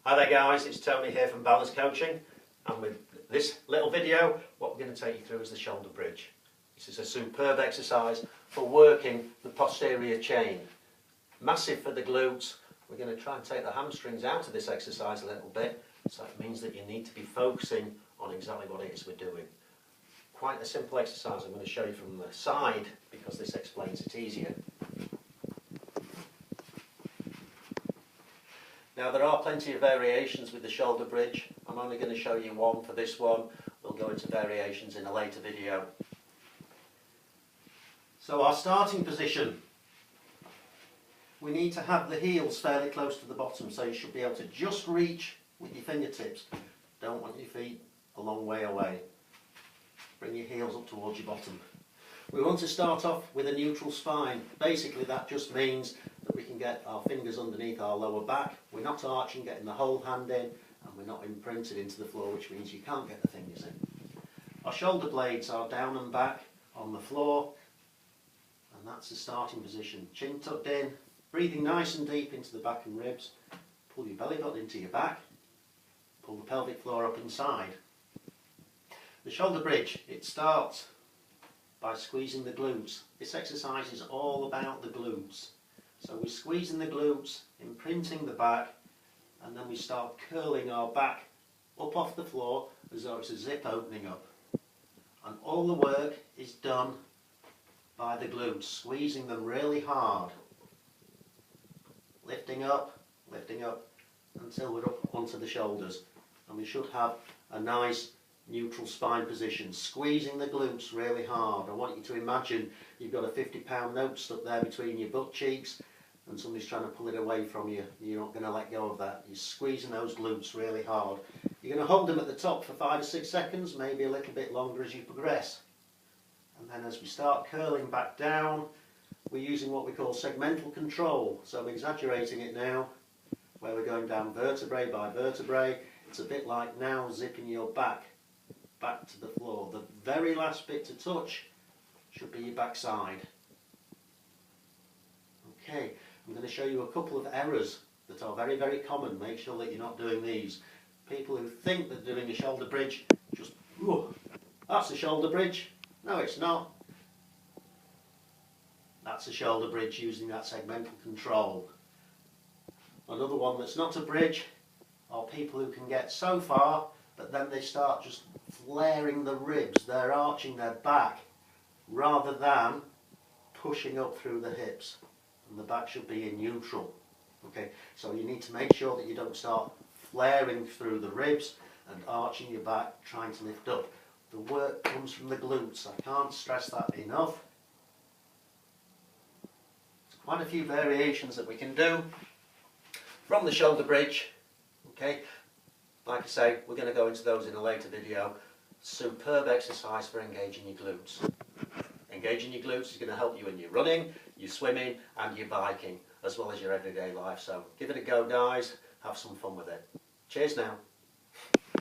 Hi there guys, it's Tony here from Balance Coaching, and with this little video what we're going to take you through is the shoulder bridge. This is a superb exercise for working the posterior chain. Massive for the glutes. We're going to try and take the hamstrings out of this exercise a little bit, so it means that you need to be focusing on exactly what it is we're doing. Quite a simple exercise. I'm going to show you from the side because this explains it easier. Now there are plenty of variations with the shoulder bridge. I'm only going to show you one for this one. We'll go into variations in a later video. So our starting position. We need to have the heels fairly close to the bottom, so you should be able to just reach with your fingertips. Don't want your feet a long way away. Bring your heels up towards your bottom. We want to start off with a neutral spine. Basically that just means that we can get our fingers underneath our lower back. We're not arching, getting the whole hand in, and we're not imprinted into the floor, which means you can't get the fingers in. Our shoulder blades are down and back on the floor, and that's the starting position. Chin tucked in, breathing nice and deep into the back and ribs. Pull your belly button into your back. Pull the pelvic floor up inside. The shoulder bridge, it starts by squeezing the glutes. This exercise is all about the glutes. So we're squeezing the glutes, imprinting the back, and then we start curling our back up off the floor as though it's a zip opening up. And all the work is done by the glutes, squeezing them really hard. Lifting up until we're up onto the shoulders. And we should have a nice neutral spine position, squeezing the glutes really hard. I want you to imagine you've got a £50 note stuck there between your butt cheeks and somebody's trying to pull it away from you. You're not going to let go of that. You're squeezing those glutes really hard. You're going to hold them at the top for 5 or 6 seconds, maybe a little bit longer as you progress. And then as we start curling back down, we're using what we call segmental control. So I'm exaggerating it now, where we're going down vertebrae by vertebrae. It's a bit like now zipping your back to the floor. The very last bit to touch should be your backside. Okay, I'm going to show you a couple of errors that are very, very common. Make sure that you're not doing these. People who think that doing a shoulder bridge, just, that's a shoulder bridge. No, it's not. That's a shoulder bridge using that segmental control. Another one that's not a bridge are people who can get so far, but then they start just flaring the ribs. They're arching their back rather than pushing up through the hips. And the back should be in neutral. Okay, so you need to make sure that you don't start flaring through the ribs and arching your back, trying to lift up. The work comes from the glutes. I can't stress that enough. There's quite a few variations that we can do from the shoulder bridge. Okay, like I say, we're going to go into those in a later video. Superb exercise for engaging your glutes. Engaging your glutes is going to help you in your running, your swimming and your biking, as well as your everyday life. So give it a go guys, have some fun with it. Cheers now.